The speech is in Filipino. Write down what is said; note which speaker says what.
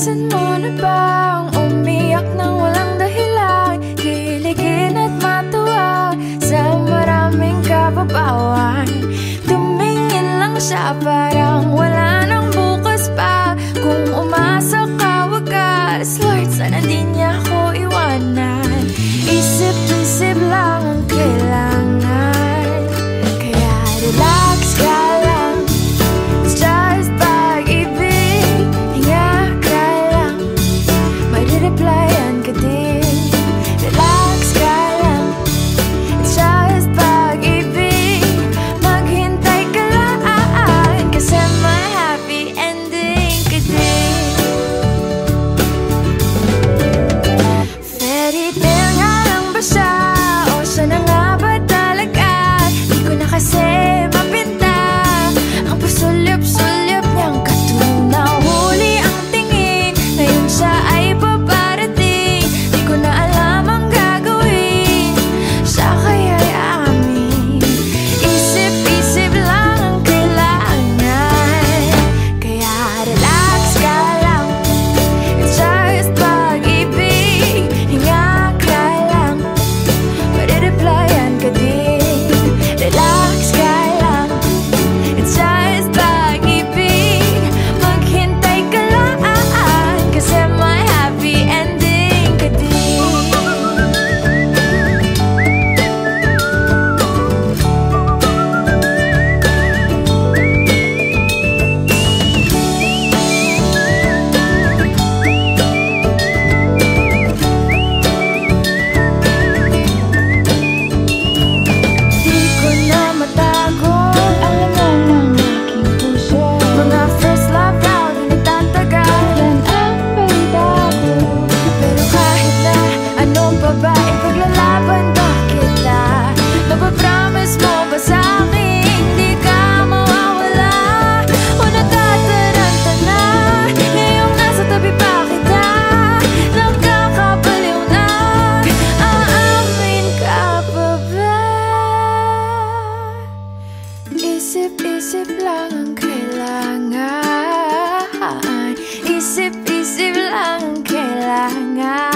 Speaker 1: Naranasan mo na bang umiyak nang walang dahilan? Kiligin at matuwa sa maraming kababawan. Tumingin lang siya parang wala nang bukas pa. Kung umasa ka wagas, Lord, sana di niya ako iwanan. Isip-isip lang ang kailangan, kaya relax ka lang. It's just pag-ibig, hinga ka lang, marireplyan ka din. Relax ka lang, it's just pag-ibig, maghintay ka lang, kasi may happy ending ka din. Fairy tale nga lang ba siya, o siya na nga ba talaga? Di ko na kasi mapinta ang pasulyap-sulyap niyang katunaw. Huli ang tingin, ngayon siya ay paparating. Di ko na alam ang gagawin, siya kaya'y aamin. Isip-isip lang ang kailangan, kaya relax ka lang. It's just pag-ibig, hinga ka lang, marireplyan ka din. Relax ka lang, it's just pag-ibig, maghintay ka lang, kasi may happy ending ka din. Di ko na matago, alam na ng aking puso. Mga first love daw di nagtatagalan ang balita ko. Pero kahit na ano pa ba, ipaglalaban ba kita? Mapapromise mo ba sa'kin di ka mawawala? O natataranta na, ngayong nasa tabi pa kita, nakakabaliw na, aamin ka pa ba? Isip-isip lang ang kailangan, isip-isip lang ang kailangan.